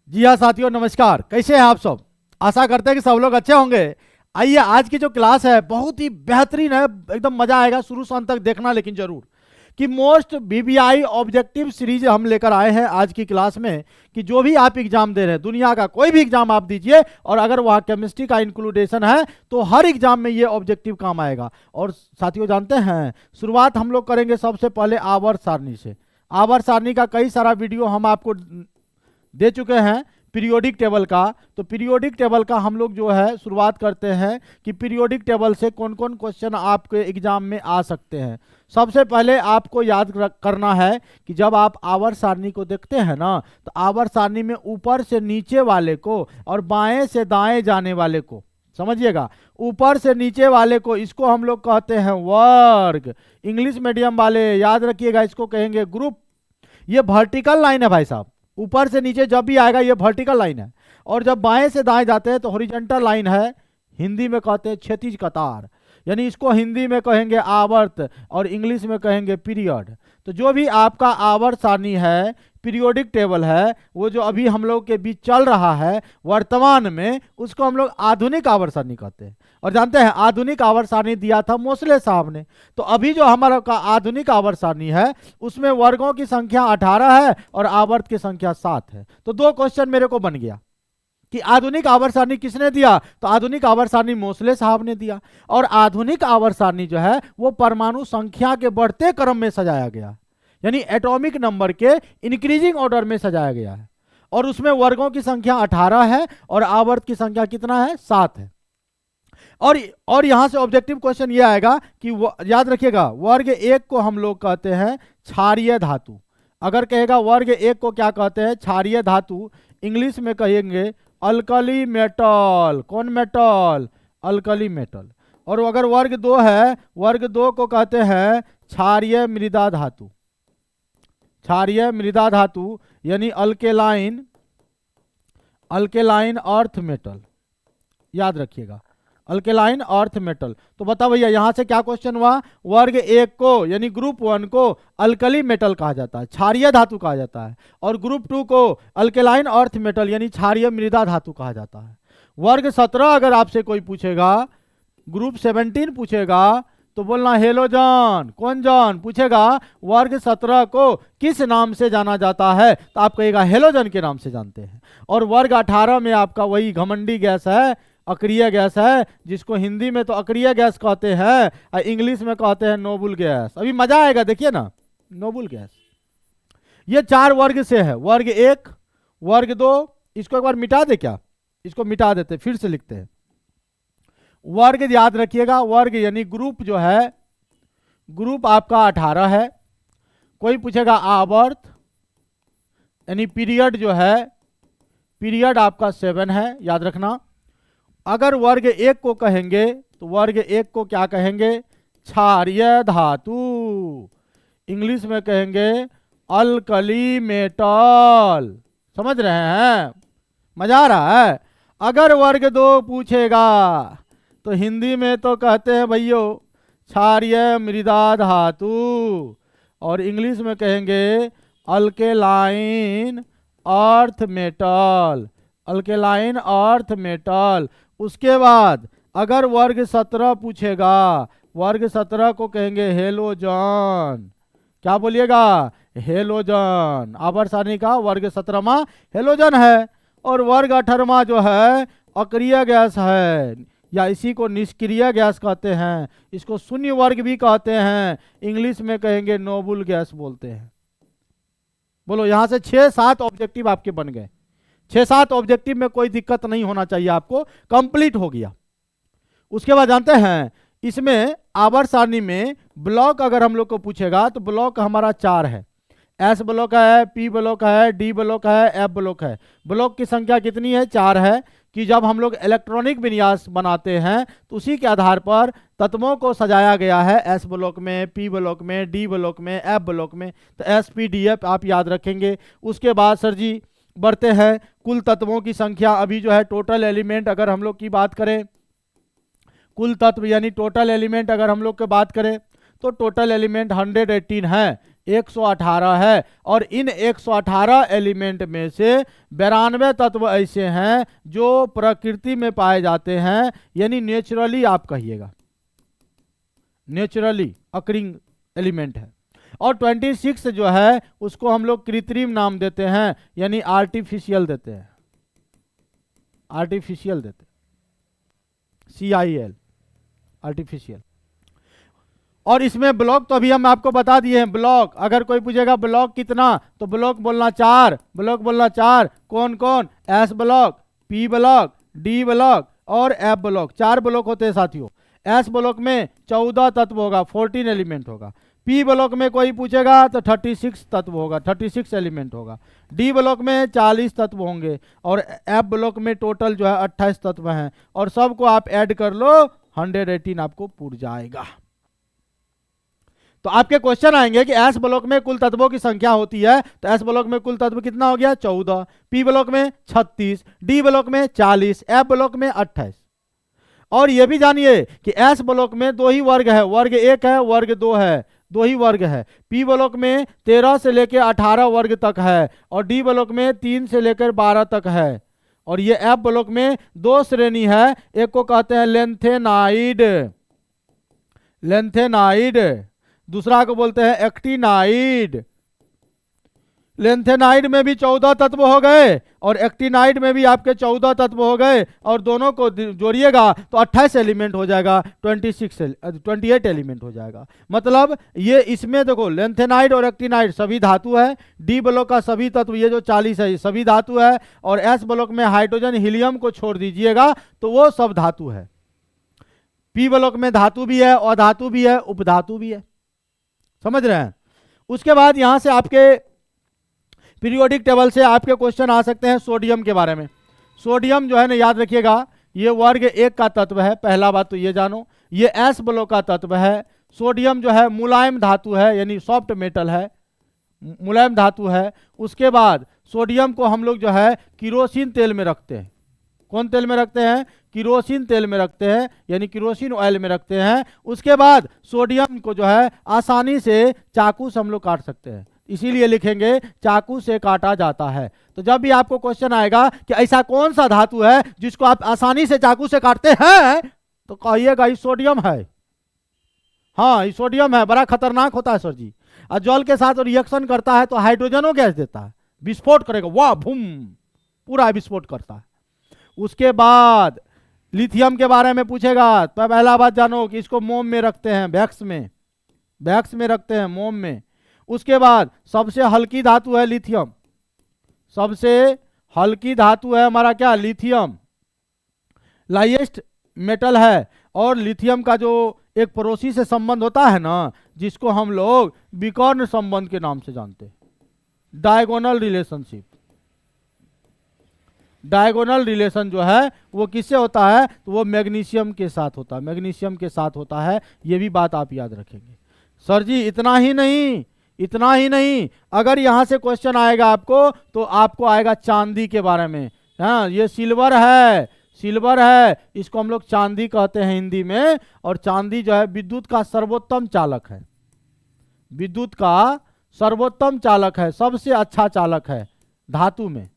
जी हाँ साथियों, नमस्कार। कैसे हैं आप सब? आशा करते हैं कि सब लोग अच्छे होंगे। आइए, आज की जो क्लास है बहुत ही बेहतरीन है, एकदम मजा आएगा। शुरू से अंत तक देखना लेकिन जरूर, कि मोस्ट बीबीआई ऑब्जेक्टिव सीरीज हम लेकर आए हैं आज की क्लास में। कि जो भी आप एग्जाम दे रहे हैं, दुनिया का कोई भी एग्जाम आप दीजिए, और अगर वहाँ केमिस्ट्री का इंक्लूडेशन है तो हर एग्जाम में ये ऑब्जेक्टिव काम आएगा। और साथियों जानते हैं, शुरुआत हम लोग करेंगे सबसे पहले आवर्त सारणी से। आवर्त सारणी का कई सारा वीडियो हम आपको दे चुके हैं, पीरियोडिक टेबल का। तो पीरियोडिक टेबल का हम लोग जो है शुरुआत करते हैं कि पीरियोडिक टेबल से कौन कौन क्वेश्चन आपके एग्जाम में आ सकते हैं। सबसे पहले आपको याद करना है कि जब आप आवर्त सारणी को देखते हैं ना, तो आवर्त सारणी में ऊपर से नीचे वाले को और बाएं से दाएं जाने वाले को समझिएगा। ऊपर से नीचे वाले को, इसको हम लोग कहते हैं वर्ग। इंग्लिश मीडियम वाले याद रखिएगा, इसको कहेंगे ग्रुप। ये वर्टिकल लाइन है भाई साहब, ऊपर से नीचे जब भी आएगा ये वर्टिकल लाइन है। और जब बाएं से दाएं जाते हैं तो हॉरिजॉन्टल लाइन है। हिंदी में कहते हैं क्षैतिज कतार, यानी इसको हिंदी में कहेंगे आवर्त और इंग्लिश में कहेंगे पीरियड। तो जो भी आपका आवर्त सारणी है, पीरियोडिक टेबल है, वो जो अभी हम लोग के बीच चल रहा है वर्तमान में, उसको हम लोग आधुनिक आवर्त सारणी कहते हैं। और जानते हैं आधुनिक आवर्त सारणी दिया था मोसले साहब ने। तो अभी जो हमारा का आधुनिक आवर्त सारणी है, उसमें वर्गों की संख्या 18 है और आवर्त की संख्या 7 है। तो दो क्वेश्चन मेरे को बन गया कि आधुनिक आवर्त सारणी किसने दिया? तो आधुनिक आवर्त सारणी मोसले साहब ने दिया। और आधुनिक आवर्त सारणी जो है वो परमाणु संख्या के बढ़ते क्रम में सजाया गया, यानी एटॉमिक नंबर के इंक्रीजिंग ऑर्डर में सजाया गया है। और उसमें वर्गों की संख्या 18 है और आवर्त की संख्या कितना है? 7 है। और यहां से ऑब्जेक्टिव क्वेश्चन ये आएगा कि याद रखिएगा, वर्ग एक को हम लोग कहते हैं क्षारीय धातु। अगर कहेगा वर्ग एक को क्या कहते हैं? क्षारीय धातु। इंग्लिश में कहेंगे अल्कली मेटल। कौन मेटल? Alkali metal. और अगर वर्ग दो है, वर्ग दो को कहते हैं क्षारीय मृदा धातु। क्षारीय मृदा धातु यानी अल्केलाइन, अल्केलाइन अर्थ मेटल। याद रखिएगा, अल्केलाइन अर्थ मेटल। तो बता भैया यहां से क्या क्वेश्चन हुआ? वर्ग एक को यानी ग्रुप वन को अल्कली मेटल कहा जाता है, क्षारीय धातु कहा जाता है। और ग्रुप टू को अल्केलाइन अर्थ मेटल यानी क्षारीय मृदा धातु कहा जाता है। वर्ग 17 अगर आपसे कोई पूछेगा, ग्रुप 17 पूछेगा, तो बोलना हेलोजन। कौन जन? पूछेगा वर्ग 17 को किस नाम से जाना जाता है, तो आप कहेगा हेलोजन के नाम से जानते हैं। और वर्ग 18 में आपका वही घमंडी गैस है, अक्रिय गैस है, जिसको हिंदी में तो अक्रिय गैस कहते हैं और इंग्लिश में कहते हैं नोबल गैस। अभी मजा आएगा, देखिए ना, नोबल गैस। ये 4 वर्ग से है, वर्ग एक, वर्ग दो। इसको एक बार मिटा दे क्या? इसको मिटा देते, फिर से लिखते हैं। वर्ग याद रखिएगा, वर्ग यानी ग्रुप जो है, ग्रुप आपका 18 है। कोई पूछेगा आवर्त यानी पीरियड जो है, पीरियड आपका 7 है, याद रखना। अगर वर्ग एक को कहेंगे तो वर्ग एक को क्या कहेंगे? क्षारीय धातु। इंग्लिश में कहेंगे अल्कली मेटल। समझ रहे हैं? मजा आ रहा है? अगर वर्ग दो पूछेगा तो हिंदी में तो कहते हैं भैयो क्षारीय मृदा धातु, और इंग्लिश में कहेंगे alkaline earth metal. Alkaline earth metal. उसके बाद अगर वर्ग 17 पूछेगा, वर्ग 17 को कहेंगे हेलोजन। क्या बोलिएगा? हेलोजन। आवर्त सारणी का वर्ग 17वां हेलोजन है। और वर्ग 18वां जो है अक्रिय गैस है, या इसी को निष्क्रिय गैस कहते हैं, इसको शून्य वर्ग भी कहते हैं, इंग्लिश में कहेंगे नोबल गैस बोलते हैं। बोलो, यहां से 6-7 ऑब्जेक्टिव आपके बन गए। 6-7 ऑब्जेक्टिव में कोई दिक्कत नहीं होना चाहिए आपको, कंप्लीट हो गया। उसके बाद जानते हैं इसमें आवर्त सारणी में ब्लॉक अगर हम लोग को पूछेगा तो ब्लॉक हमारा 4 है। एस ब्लॉक है, पी ब्लॉक है, डी ब्लॉक है, एफ ब्लॉक है। ब्लॉक की संख्या कितनी है? 4 है। कि जब हम लोग इलेक्ट्रॉनिक विन्यास बनाते हैं तो उसी के आधार पर तत्वों को सजाया गया है, एस ब्लॉक में, पी ब्लॉक में, डी ब्लॉक में, एफ ब्लॉक में। तो एस पी डी एफ आप याद रखेंगे। उसके बाद सर जी बढ़ते हैं कुल तत्वों की संख्या। अभी जो है टोटल एलिमेंट अगर हम लोग की बात करें, कुल तत्व यानी टोटल एलिमेंट अगर हम लोग की बात करें तो टोटल एलिमेंट 118 है। 118 है। और इन 118 एलिमेंट में से 92 तत्व ऐसे हैं जो प्रकृति में पाए जाते हैं, यानी नेचुरली आप कहिएगा, नेचुरली अकरिंग एलिमेंट है। और 26 जो है उसको हम लोग कृत्रिम नाम देते हैं, यानी आर्टिफिशियल देते हैं, आर्टिफिशियल देते हैं, CIL, आर्टिफिशियल। और इसमें ब्लॉक तो अभी हम आपको बता दिए हैं। ब्लॉक अगर कोई पूछेगा ब्लॉक कितना, तो ब्लॉक बोलना 4, ब्लॉक बोलना 4। कौन कौन? S block, P block, D block और F ब्लॉक। 4 ब्लॉक होते हैं साथियों। S ब्लॉक में 14 तत्व होगा, 14 एलिमेंट होगा। P ब्लॉक में कोई पूछेगा तो 36 तत्व होगा, 36 एलिमेंट होगा। D ब्लॉक में 40 तत्व होंगे और F ब्लॉक में टोटल जो है 28 तत्व हैं। और सबको आप ऐड कर लो, 118 आपको पूर जाएगा। तो आपके क्वेश्चन आएंगे कि एस ब्लॉक में कुल तत्वों की संख्या होती है, तो एस ब्लॉक में कुल तत्व कितना हो गया? 14, पी ब्लॉक में 36, डी ब्लॉक में 40, एफ ब्लॉक में 28। और यह भी जानिए कि एस ब्लॉक में 2 ही वर्ग है, वर्ग 1 है, वर्ग 2 है, 2 ही वर्ग है। पी ब्लॉक में 13 से लेकर 18 वर्ग तक है और डी ब्लॉक में 3 से लेकर 12 तक है। और ये एफ ब्लॉक में 2 श्रेणी है, एक को कहते हैं लेंथेनाइड, लेंथेनाइड, दूसरा को बोलते हैं एक्टिनाइड। लेंथेनाइड में भी 14 तत्व हो गए और एक्टिनाइड में भी आपके 14 तत्व हो गए, और दोनों को जोड़िएगा तो 28 एलिमेंट हो जाएगा, 28 एलिमेंट हो जाएगा। मतलब ये इसमें देखो लेंथेनाइड और एक्टिनाइड सभी धातु है, डी ब्लॉक का सभी तत्व ये जो 40 है ये सभी धातु है, और एस ब्लॉक में हाइड्रोजन हीलियम को छोड़ दीजिएगा तो वो सब धातु है। पी ब्लॉक में धातु भी है, अधातु भी है, उपधातु भी है। समझ रहे हैं? उसके बाद यहां से आपके पीरियोडिक टेबल से आपके क्वेश्चन आ सकते हैं सोडियम के बारे में। सोडियम जो है ना, याद रखिएगा ये वर्ग 1 का तत्व है, पहला बात तो ये जानो। ये एस ब्लॉक का तत्व है। सोडियम जो है मुलायम धातु है, यानी सॉफ्ट मेटल है, मुलायम धातु है। उसके बाद सोडियम को हम लोग जो है किरोसिन तेल में रखते हैं। कौन तेल में रखते हैं? किरोसिन तेल में रखते हैं, यानी किरोसिन ऑयल में रखते हैं। उसके बाद सोडियम को जो है आसानी से चाकू से हम लोग काट सकते हैं, इसीलिए लिखेंगे चाकू से काटा जाता है। तो जब भी आपको क्वेश्चन आएगा कि ऐसा कौन सा धातु है जिसको आप आसानी से चाकू से काटते हैं, तो कहिएगा ये सोडियम है। हाँ, ये सोडियम है, बड़ा खतरनाक होता है सर जी। और जल के साथ रिएक्शन करता है तो हाइड्रोजनो गैस देता है, विस्फोट करेगा, वाह भूम, पूरा विस्फोट करता है। उसके बाद लिथियम के बारे में पूछेगा तो पहला बात जानो कि इसको मोम में रखते हैं, वैक्स में, वैक्स में रखते हैं, मोम में। उसके बाद सबसे हल्की धातु है लिथियम, सबसे हल्की धातु है हमारा क्या? लिथियम, लाइएस्ट मेटल है। और लिथियम का जो एक पड़ोसी से संबंध होता है ना, जिसको हम लोग विकर्ण संबंध के नाम से जानते हैं, डायगोनल रिलेशनशिप। डायगोनल रिलेशन जो है वो किससे होता है? तो वो मैग्नीशियम के साथ होता है, मैग्नीशियम के साथ होता है। ये भी बात आप याद रखेंगे। सर जी इतना ही नहीं, इतना ही नहीं, अगर यहां से क्वेश्चन आएगा आपको तो आपको आएगा चांदी के बारे में। हाँ, ये सिल्वर है, सिल्वर है, इसको हम लोग चांदी कहते हैं हिंदी में। और चांदी जो है विद्युत का सर्वोत्तम चालक है, विद्युत का सर्वोत्तम चालक है, सबसे अच्छा चालक है धातु में।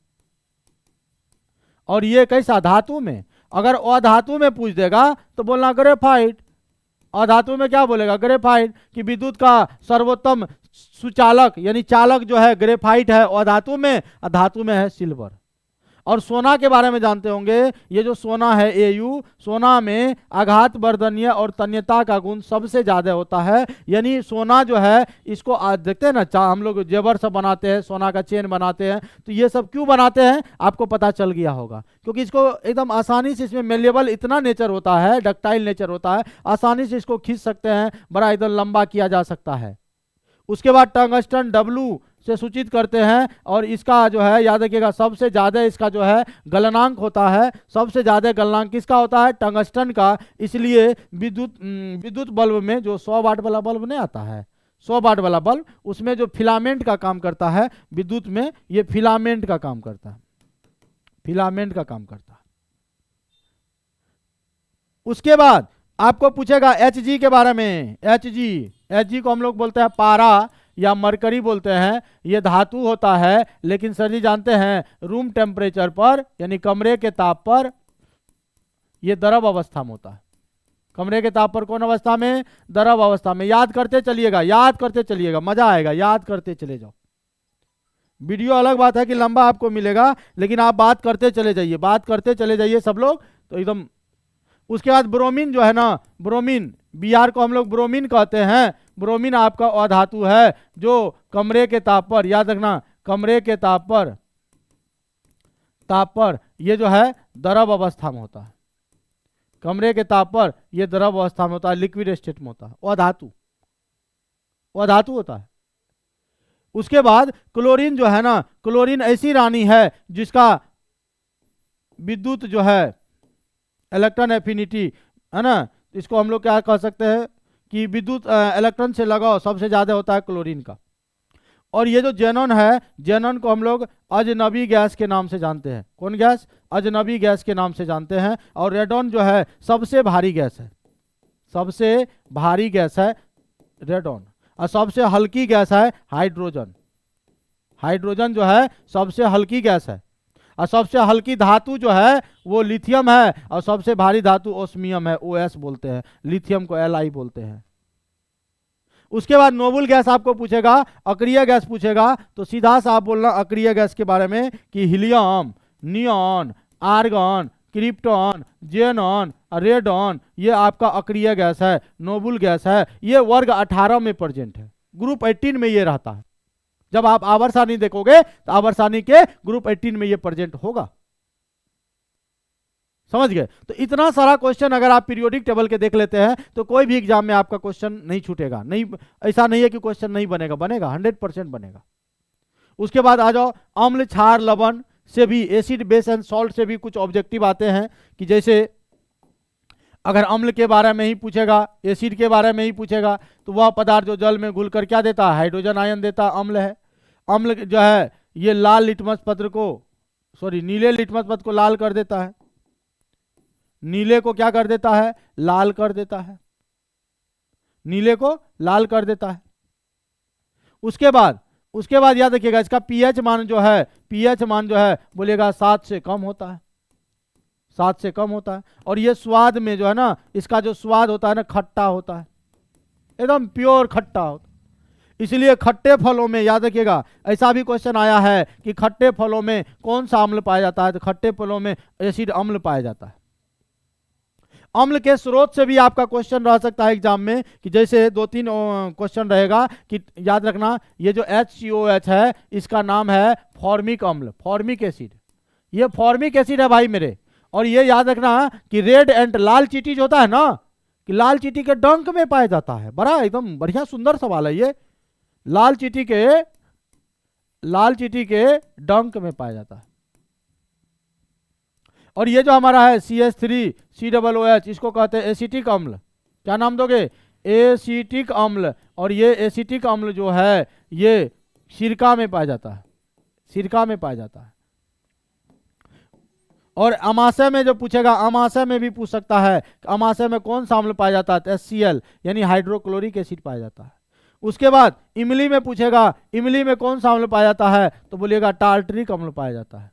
और ये कैसा? धातु में। अगर अधातु में पूछ देगा तो बोलना ग्रेफाइट। अधातु में क्या बोलेगा? ग्रेफाइट। कि विद्युत का सर्वोत्तम सुचालक यानी चालक जो है ग्रेफाइट है अधातु में, धातु में है सिल्वर। और सोना के बारे में जानते होंगे, ये जो सोना है Au, सोना में आघात वर्धनीय और तन्यता का गुण सबसे ज्यादा होता है। यानी सोना जो है इसको आज देखते हैं ना, हम लोग जेवर सब बनाते हैं, सोना का चेन बनाते हैं, तो ये सब क्यों बनाते हैं आपको पता चल गया होगा, क्योंकि इसको एकदम आसानी से, इसमें मेलेबल इतना नेचर होता है, डक्टाइल नेचर होता है, आसानी से इसको खींच सकते हैं, बड़ा एकदम लंबा किया जा सकता है। उसके बाद टंगस्टन W से सूचित करते हैं, और इसका जो है याद रखिएगा सबसे ज्यादा इसका जो है गलनांक होता है, सबसे ज्यादा गलनांक किसका होता है? टंगस्टन का। इसलिए विद्युत बल्ब में जो 100 वाट वाला बल्ब नहीं आता है, 100 वाट वाला बल्ब, उसमें जो फिलामेंट का काम करता है, विद्युत में ये फिलामेंट का काम करता है, फिलामेंट का काम करता है। उसके बाद आपको पूछेगा Hg के बारे में। Hg को हम लोग बोलते हैं पारा या मरकरी बोलते हैं, ये धातु होता है, लेकिन सर जी जानते हैं रूम टेम्परेचर पर यानी कमरे के ताप पर ये द्रव अवस्था में होता है। कमरे के ताप पर कौन अवस्था में? द्रव अवस्था में। याद करते चलिएगा, याद करते चलिएगा, मजा आएगा, याद करते चले जाओ। वीडियो अलग बात है कि लंबा आपको मिलेगा, लेकिन आप बात करते चले जाइए, बात करते चले जाइए सब लोग, तो एकदम। उसके बाद ब्रोमीन जो है ना, ब्रोमीन, Br को हम लोग ब्रोमीन कहते हैं। ब्रोमीन आपका अधातु है जो कमरे के ताप पर, याद रखना, कमरे के ताप पर ये जो है द्रव अवस्था में होता है। कमरे के ताप पर यह द्रव अवस्था में होता है, लिक्विड स्टेट में होता है, अधातु होता है। उसके बाद क्लोरीन जो है ना, क्लोरीन ऐसी रानी है जिसका विद्युत जो है इलेक्ट्रॉन एफिनिटी है ना, इसको हम लोग क्या कह सकते हैं कि विद्युत इलेक्ट्रॉन से लगाव सबसे ज्यादा होता है क्लोरीन का। और ये जो जेनॉन है, जेनॉन को हम लोग अजनबी गैस के नाम से जानते हैं। कौन गैस? अजनबी गैस के नाम से जानते हैं। और रेडॉन जो है सबसे भारी गैस है, सबसे भारी गैस है रेडॉन। और सबसे हल्की गैस है हाइड्रोजन। हाइड्रोजन जो है सबसे हल्की गैस है। और सबसे हल्की धातु जो है वो लिथियम है। और सबसे भारी धातु ओस्मियम है, OS बोलते हैं, लिथियम को Li बोलते हैं। उसके बाद नोबल गैस आपको पूछेगा, अक्रिय गैस पूछेगा, तो सीधा सा आप बोलना अक्रिय गैस के बारे में कि helium, neon, argon, krypton, xenon, radon, ये आपका अक्रिय गैस है, नोबल गैस है। ये वर्ग 18 में प्रेजेंट है, ग्रुप 18 में ये रहता है। जब आप आवर्त सारणी देखोगे तो आवर्त सारणी के ग्रुप 18 में ये प्रेजेंट होगा। समझ गए? तो इतना सारा क्वेश्चन अगर आप पीरियोडिक टेबल के देख लेते हैं तो कोई भी एग्जाम में आपका क्वेश्चन नहीं छूटेगा। नहीं, ऐसा नहीं है कि क्वेश्चन नहीं बनेगा, बनेगा, 100% बनेगा। उसके बाद आ जाओ, अम्ल, क्षार, लवण से भी, एसिड, बेस एंड सॉल्ट से भी कुछ ऑब्जेक्टिव आते हैं कि जैसे अगर अम्ल के बारे में ही पूछेगा, एसिड के बारे में ही पूछेगा, तो वह पदार्थ जो जल में घुलकर क्या देता है? हाइड्रोजन आयन देता है, अम्ल है। अम्ल जो है ये लाल लिटमस पत्र को, सॉरी नीले लिटमस पत्र को लाल कर देता है। नीले को क्या कर देता है? लाल कर देता है, नीले को लाल कर देता है। उसके बाद याद रखिएगा इसका पीएच मान जो है, पीएच मान जो है बोलिएगा 7 से कम होता है, 7 से कम होता है। और ये स्वाद में जो है ना, इसका जो स्वाद होता है ना, खट्टा होता है, एकदम प्योर खट्टा होता है। इसलिए खट्टे फलों में याद रखिएगा, ऐसा भी क्वेश्चन आया है कि खट्टे फलों में कौन सा अम्ल पाया जाता है? तो खट्टे फलों में एसिड अम्ल पाया जाता है। अम्ल के स्रोत से भी आपका क्वेश्चन रह सकता है एग्जाम में कि जैसे 2-3 क्वेश्चन रहेगा कि याद रखना ये जो HCOH है इसका नाम है फॉर्मिक अम्ल, फॉर्मिक एसिड। ये फॉर्मिक एसिड है भाई मेरे। और ये याद रखना कि रेड एंट, लाल चींटी जो होता है ना, कि लाल चींटी के डंक में पाया जाता है। बड़ा एकदम बढ़िया सुंदर सवाल है ये। लाल चींटी के डंक में पाया जाता है। और ये जो हमारा है CH3COOH, इसको कहते हैं एसिटिक अम्ल। क्या नाम दोगे? एसिटिक अम्ल। और ये एसिटिक अम्ल जो है ये सिरका में पाया जाता है, सिरका में पाया जाता है। और अमाशय में जो पूछेगा, अमाशय में भी पूछ सकता है, अमाशय में कौन सा अम्ल पाया जाता है? HCl यानी हाइड्रोक्लोरिक एसिड पाया जाता है। उसके बाद इमली में पूछेगा, इमली में कौन सा अम्ल पाया जाता है? तो बोलिएगा टार्टरिक अम्ल पाया जाता है।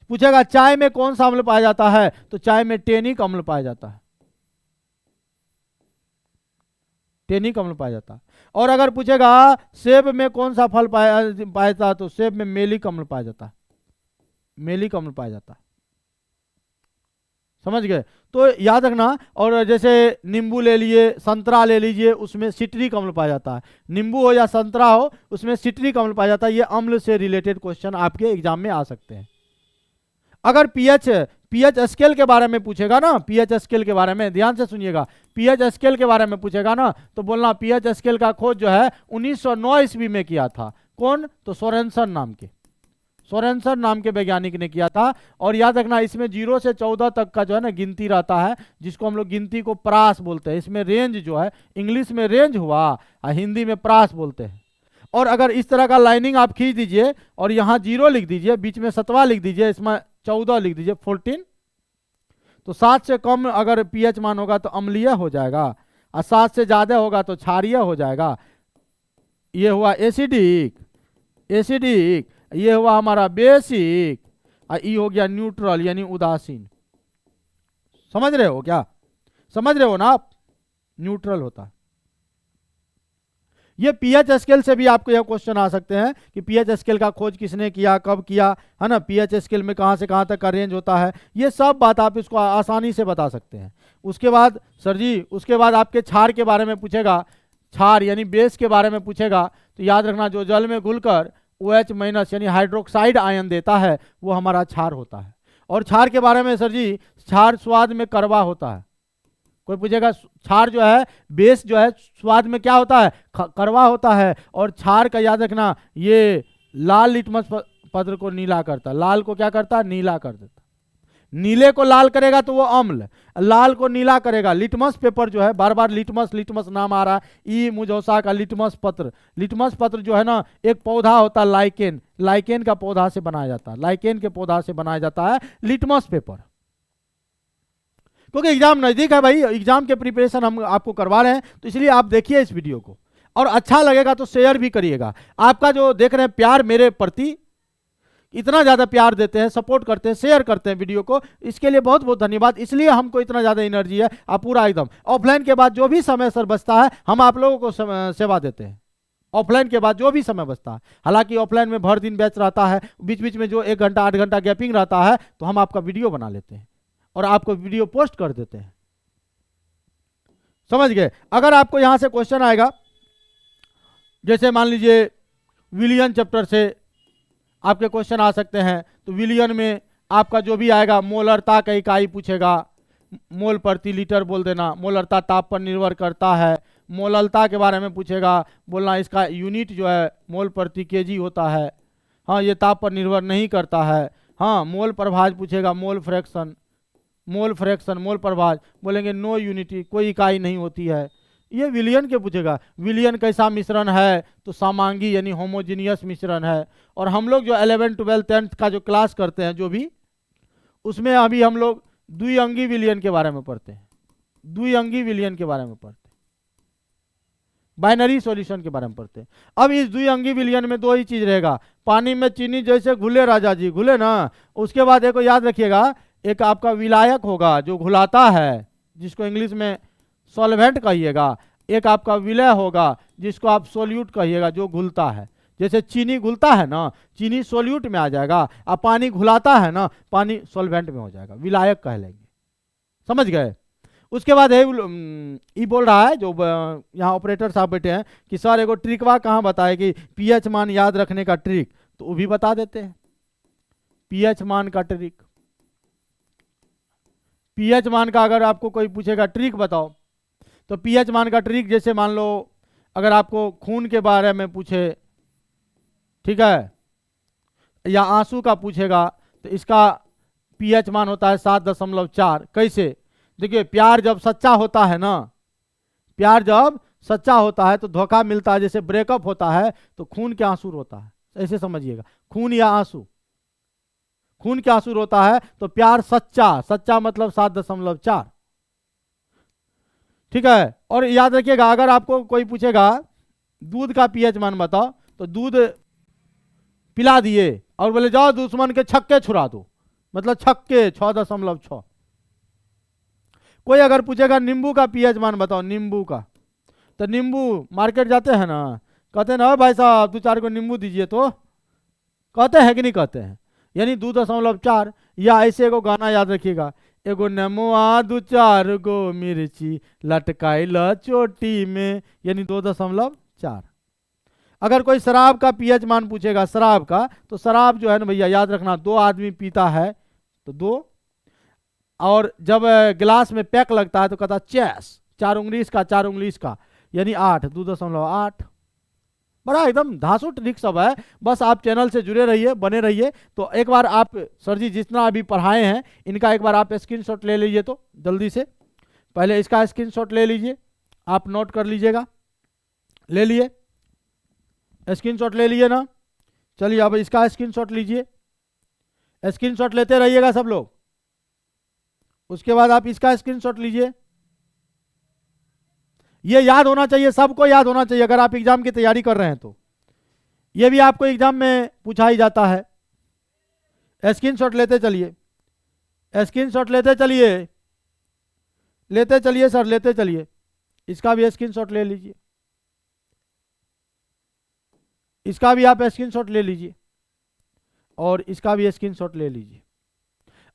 पूछेगा चाय में कौन सा अम्ल पाया जाता है? तो चाय में टेनिक अम्ल पाया जाता है, टेनिक अम्ल पाया जाता है। और अगर पूछेगा सेब में कौन सा फल पाया जाता है? तो सेब में मेलिक अम्ल पाया जाता है, मेलिक अम्ल पाया जाता है। समझ गए? तो याद रखना। और जैसे नींबू ले लिए, संतरा ले लीजिए, उसमें सिट्रिक अम्ल पाया जाता है। नींबू हो या संतरा हो, उसमें सिट्रिक अम्ल पाया जाता है। ये अम्ल से रिलेटेड क्वेश्चन आपके एग्जाम में आ सकते हैं। अगर पीएच स्केल के बारे में पूछेगा ना, पीएच स्केल के बारे में ध्यान से सुनिएगा, पीएच स्केल के बारे में पूछेगा ना, तो बोलना पीएच स्केल का खोज जो है 1909 ईस्वी में किया था। कौन? तो सोरेनसन नाम के वैज्ञानिक ने किया था। और याद रखना इसमें 0 से 14 तक का जो है ना गिनती रहता है, जिसको हम लोग गिनती को प्रास बोलते हैं। इसमें रेंज जो है, इंग्लिश में रेंज हुआ और हिंदी में प्रास बोलते हैं। और अगर इस तरह का लाइनिंग आप खींच दीजिए और यहाँ 0 लिख दीजिए, बीच में 7वां लिख दीजिए, इसमें 14 लिख दीजिए, 14, तो 7 से कम अगर पीएच मान होगा तो अम्लीय हो जाएगा, और 7 से ज्यादा होगा तो क्षारीय हो जाएगा। ये हुआ एसिडिक, एसिडिक, ये हुआ हमारा बेसिक, और ये हो गया न्यूट्रल यानी उदासीन। समझ रहे हो क्या? समझ रहे हो ना आप? न्यूट्रल होता है। ये पीएच स्केल से भी आपको यह क्वेश्चन आ सकते हैं कि पीएच स्केल का खोज किसने किया, कब किया, है ना, पीएच स्केल में कहां से कहां तक का रेंज होता है, ये सब बात आप इसको आसानी से बता सकते हैं। उसके बाद सर जी, उसके बाद आपके क्षार के बारे में पूछेगा, क्षार यानी बेस के बारे में पूछेगा, तो याद रखना जो जल में घुलकर OH माइनस यानी हाइड्रोक्साइड आयन देता है वो हमारा क्षार होता है। और क्षार के बारे में सर जी, क्षार स्वाद में कड़वा होता है। कोई पूछेगा क्षार जो है, बेस जो है स्वाद में क्या होता है, कड़वा होता है। और क्षार का याद रखना, ये लाल लिटमस पत्र को नीला करता है, लाल को क्या करता है, नीला कर देता। नीले को लाल करेगा तो वो अम्ल, लाल को नीला करेगा। लिटमस पेपर जो है, बार बार लिटमस लिटमस नाम आ रहा है, ई मुझौसा का लिटमस पत्र। लिटमस पत्र जो है ना, एक पौधा होता है लाइकेन, लाइकेन का पौधा से बनाया जाता है, लाइकेन के पौधा से बनाया जाता है लिटमस पेपर। क्योंकि एग्जाम नजदीक है भाई, एग्जाम के प्रिपरेशन हम आपको करवा रहे हैं, तो इसलिए आप देखिए इस वीडियो को, और अच्छा लगेगा तो शेयर भी करिएगा। आपका जो देख रहे हैं प्यार मेरे प्रति, इतना ज्यादा प्यार देते हैं, सपोर्ट करते हैं, शेयर करते हैं वीडियो को, इसके लिए बहुत बहुत धन्यवाद। इसलिए हमको इतना ज्यादा एनर्जी है। आप पूरा एकदम ऑफलाइन के बाद जो भी समय सर बचता है हम आप लोगों को सेवा देते हैं। ऑफलाइन के बाद जो भी समय बचता है, हालांकि ऑफलाइन में भर दिन बैच रहता है, बीच बीच में जो 1 घंटा 8 घंटा गैपिंग रहता है, तो हम आपका वीडियो बना लेते हैं और आपको वीडियो पोस्ट कर देते हैं। समझ गए? अगर आपको यहां से क्वेश्चन आएगा, जैसे मान लीजिए विलियन चैप्टर से आपके क्वेश्चन आ सकते हैं, तो विलियन में आपका जो भी आएगा, मोलरता का इकाई पूछेगा, मोल प्रति लीटर बोल देना, मोलरता ताप पर निर्भर करता है। मोललता के बारे में पूछेगा, बोलना इसका यूनिट जो है मोल प्रति केजी होता है, हाँ ये ताप पर निर्भर नहीं करता है। हाँ, मोल प्रभाज पूछेगा, मोल फ्रैक्शन, मोल फ्रैक्शन, मोल प्रभाज बोलेंगे नो यूनिटी, कोई इकाई नहीं होती है। ये विलियन के पूछेगा, विलियन कैसा मिश्रण है, तो समांगी यानी होमोजीनियस मिश्रण है। और हम लोग जो 11, 12, 10 का जो क्लास करते हैं जो भी, उसमें अभी हम लोग द्विअंगी विलियन के बारे में पढ़ते हैं, द्विअंगी विलियन के बारे में पढ़ते हैं, बाइनरी सॉल्यूशन के बारे में पढ़ते हैं। अब इस द्विअंगी विलियन में 2 ही चीज रहेगा, पानी में चीनी जैसे घुले राजा जी, घुले ना। उसके बाद एक याद रखिएगा, एक आपका विलायक होगा जो घुलाता है, जिसको इंग्लिश में सॉल्वेंट कहिएगा। एक आपका विलय होगा जिसको आप सोल्यूट कहिएगा, जो घुलता है। जैसे चीनी घुलता है ना, चीनी सोल्यूट में आ जाएगा, और पानी घुलाता है ना, पानी सॉल्वेंट में हो जाएगा, विलायक कह लेंगे। समझ गए? उसके बाद ये बोल रहा है, जो यहाँ ऑपरेटर साहब बैठे हैं, कि सर एगो ट्रिकवा कहाँ बताए कि पीएच मान याद रखने का ट्रिक, तो वो भी बता देते हैं। पीएच मान का ट्रिक, पीएच मान का अगर आपको कोई पूछेगा ट्रिक बताओ, तो पीएच मान का ट्रिक, जैसे मान लो अगर आपको खून के बारे में पूछे, ठीक है, या आंसू का पूछेगा, तो इसका पीएच मान होता है 7.4। कैसे? देखिए, प्यार जब सच्चा होता है ना, प्यार जब सच्चा होता है तो धोखा मिलता है, जैसे ब्रेकअप होता है तो खून के आंसू होता है, ऐसे समझिएगा, खून या आंसू, खून के आंसू होता है, तो प्यार सच्चा, सच्चा मतलब 7.4, ठीक है। और याद रखिएगा, अगर आपको कोई पूछेगा दूध का पीएच मान बताओ, तो दूध पिला दिए और बोले जाओ दुश्मन के छक्के छुड़ा दो, मतलब छक्के 6.6। कोई अगर पूछेगा नींबू का पीएच मान बताओ, नींबू का, तो नींबू मार्केट जाते हैं ना, कहते हैं ना भाई साहब 2-4 को नींबू दीजिए, तो कहते हैं कि नहीं कहते हैं, यानी 2.4। या ऐसे एगो गाना याद रखिएगा, एगो नमुआ 2-4 गो मिर्ची लटकाइल चोटी में, यानी 2.4। अगर कोई शराब का पीएच मान पूछेगा, शराब का, तो शराब जो है ना भैया याद रखना, 2 आदमी पीता है तो 2, और जब गिलास में पैक लगता है तो कहता चैस, 4 उंगली इसका 4 उंगली इसका, यानी 8, 2.8। बड़ा एकदम धांसू ट्रिक सब है, बस आप चैनल से जुड़े रहिए, बने रहिए। तो एक बार आप सर जी जितना अभी पढ़ाए हैं इनका एक बार आप स्क्रीनशॉट ले लीजिए, तो जल्दी से पहले इसका स्क्रीनशॉट ले लीजिए, आप नोट कर लीजिएगा। ले लिए स्क्रीनशॉट, ले लिए ना? चलिए अब इसका स्क्रीनशॉट लीजिए, स्क्रीनशॉट लेते रहिएगा सब लोग। उसके बाद आप इसका स्क्रीनशॉट लीजिए, ये याद होना चाहिए, सबको याद होना चाहिए अगर आप एग्जाम की तैयारी कर रहे हैं तो। ये भी आपको एग्जाम में पूछा ही जाता है। स्क्रीनशॉट लेते चलिए, स्क्रीनशॉट लेते चलिए, लेते चलिए सर, लेते चलिए। इसका भी स्क्रीनशॉट ले लीजिए, इसका भी आप स्क्रीनशॉट ले लीजिए, और इसका भी स्क्रीनशॉट ले लीजिए।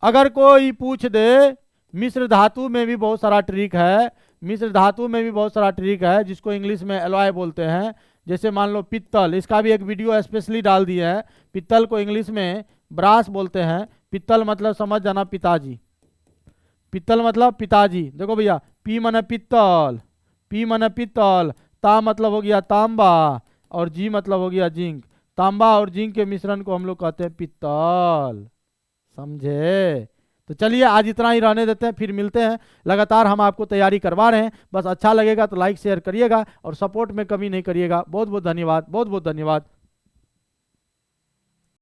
अगर कोई पूछ दे, मिश्र धातु में भी बहुत सारा ट्रिक है, मिश्र धातु में भी बहुत सारा ट्रिक है, जिसको इंग्लिश में एलॉय बोलते हैं। जैसे मान लो पित्तल, इसका भी एक वीडियो स्पेशली डाल दिए है। पित्तल को इंग्लिश में ब्रास बोलते हैं। पित्तल मतलब समझ जाना पिताजी, पित्तल मतलब पिताजी। देखो भैया, पी माने पित्तल, पी माने पित्तल, ता मतलब हो गया तांबा, और जी मतलब हो गया जिंक। तांबा और जिंक के मिश्रण को हम लोग कहते हैं पित्तल, समझे। तो चलिए आज इतना ही रहने देते हैं, फिर मिलते हैं। लगातार हम आपको तैयारी करवा रहे हैं, बस अच्छा लगेगा तो लाइक शेयर करिएगा और सपोर्ट में कमी नहीं करिएगा। बहुत बहुत धन्यवाद, बहुत बहुत धन्यवाद।